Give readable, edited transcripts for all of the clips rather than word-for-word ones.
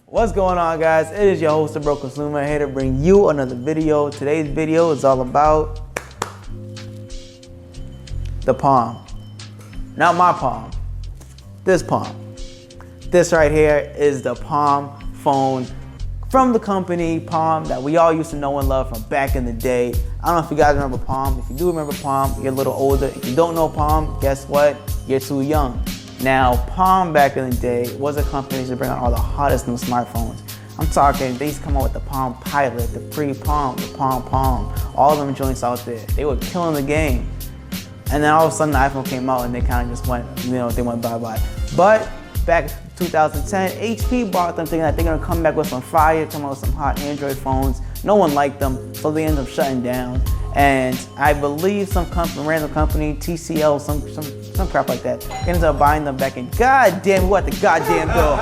What's going on, guys? It is your host, The Broke Consumer, here to bring you another video. Today's video is all about the Palm. Not my Palm, this Palm. This right here is the Palm phone from the company Palm that we all used to know and love from back in the day. I don't know if you guys remember Palm. If you do remember Palm, you're a little older. If you don't know Palm, guess what? You're too young. Now, Palm back in the day was a company to bring out all the hottest new smartphones. I'm talking, they used to come out with the Palm Pilot, the pre-Palm, the Palm, all of them joints out there. They were killing the game. And then all of a sudden the iPhone came out and they kind of just went, they went bye-bye. But back in 2010, HP bought them thinking that they're gonna come back with some fire, come out with some hot Android phones. No one liked them, so they ended up shutting down. And I believe some company, random company, TCL, some crap like that, ended up buying them back in. God damn, what the goddamn bill?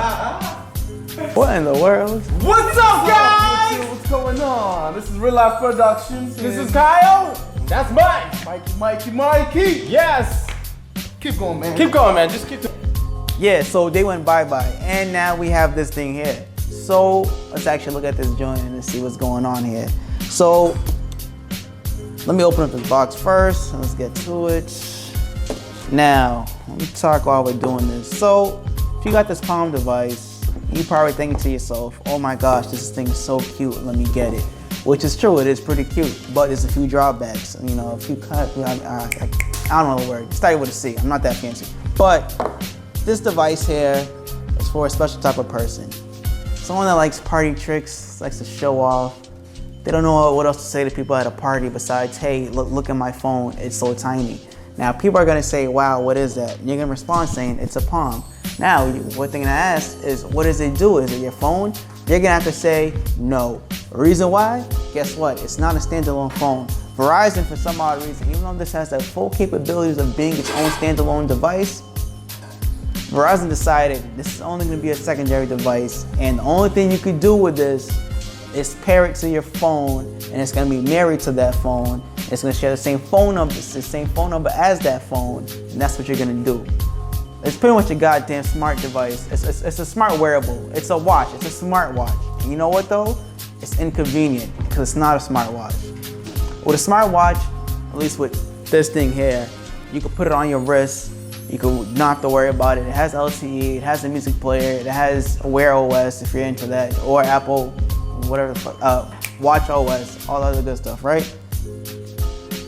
What in the world? What's up, guys? What's going on? This is Real Life Productions. This is Kyle. That's Mike. Mikey. Yes. Keep going, man. Keep going, man. Just keep doing. Yeah, so they went bye-bye, and now we have this thing here. So let's actually look at this joint and see what's going on here. So let me open up this box first, and let's get to it. Now, let me talk while we're doing this. So if you got this Palm device, you probably thinking to yourself, oh my gosh, this thing is so cute, let me get it. Which is true, it is pretty cute, but there's a few drawbacks. You know, a few I don't know the word, start with a C, I'm not that fancy. But this device here is for a special type of person. Someone that likes party tricks, likes to show off. They don't know what else to say to people at a party besides, hey, look at my phone, it's so tiny. Now, people are gonna say, wow, what is that? And you're gonna respond saying, it's a Palm. Now, one thing to ask is, what does it do? Is it your phone? You're gonna have to say, no. Reason why? Guess what? It's not a standalone phone. Verizon, for some odd reason, even though this has the full capabilities of being its own standalone device, Verizon decided this is only going to be a secondary device, and the only thing you could do with this is pair it to your phone, and it's going to be married to that phone. It's going to share the same phone number, as that phone, and that's what you're going to do. It's pretty much a goddamn smart device. It's a smart wearable. It's a watch. It's a smart watch. And you know what though? It's inconvenient because it's not a smart watch. With a smart watch, at least with this thing here, you can put it on your wrist. You can not have to worry about it. It has LTE, it has a music player, it has Wear OS if you're into that, or Apple, whatever the fuck, Watch OS, all that other good stuff, right?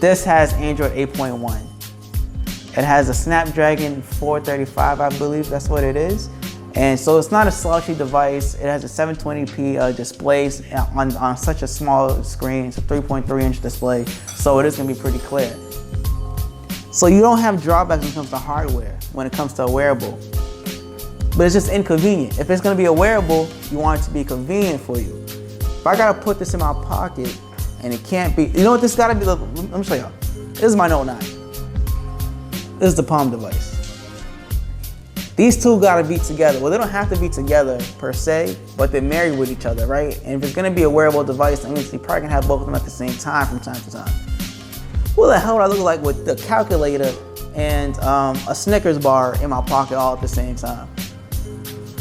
This has Android 8.1. It has a Snapdragon 435, I believe that's what it is. And so it's not a slouchy device. It has a 720p display on such a small screen. It's a 3.3-inch display, so it is gonna be pretty clear. So you don't have drawbacks when it comes to hardware, when it comes to a wearable. But it's just inconvenient. If it's gonna be a wearable, you want it to be convenient for you. If I gotta put this in my pocket and it can't be, you know what this gotta be, let me show y'all. This is my Note 9. This is the Palm device. These two gotta be together. Well, they don't have to be together per se, but they're married with each other, right? And if it's gonna be a wearable device, that means you probably can have both of them at the same time from time to time. What the hell would I look like with the calculator and a Snickers bar in my pocket all at the same time?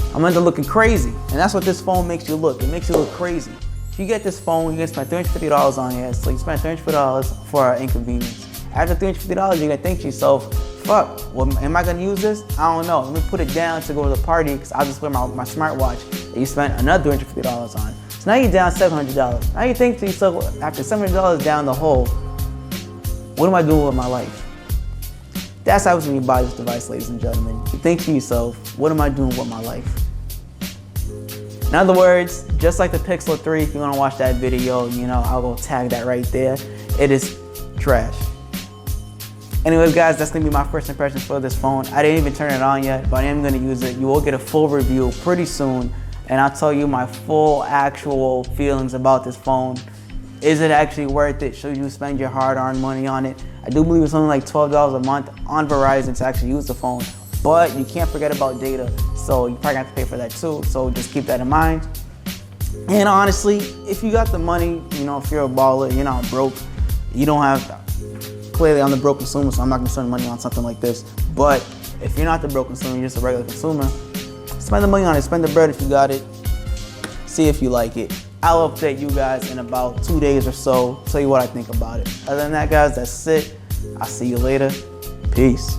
I'm gonna end up looking crazy. And that's what this phone makes you look. It makes you look crazy. If you get this phone, you're gonna spend $350 on here. So you spend $350 for inconvenience. After $350, you're gonna think to yourself, fuck, well, am I gonna use this? I don't know. Let me put it down to go to the party because I'll just wear my smartwatch that you spent another $350 on. So now you're down $700. Now you think to yourself, after $700 down the hole, what am I doing with my life? That's how when you buy this device, ladies and gentlemen. You think to yourself, what am I doing with my life? In other words, just like the Pixel 3, if you wanna watch that video, I'll go tag that right there. It is trash. Anyways, guys, that's gonna be my first impressions for this phone. I didn't even turn it on yet, but I am gonna use it. You will get a full review pretty soon, and I'll tell you my full actual feelings about this phone. Is it actually worth it? Should you spend your hard-earned money on it? I do believe it's only like $12 a month on Verizon to actually use the phone, but you can't forget about data, so you probably have to pay for that too, so just keep that in mind. And honestly, if you got the money, if you're a baller, you're not broke, you don't have, clearly I'm the broke consumer, so I'm not gonna spend money on something like this, but if you're not the broke consumer, you're just a regular consumer, spend the money on it, spend the bread if you got it. see if you like it. I'll update you guys in about 2 days or so, tell you what I think about it. Other than that, guys, that's it. I'll see you later. Peace.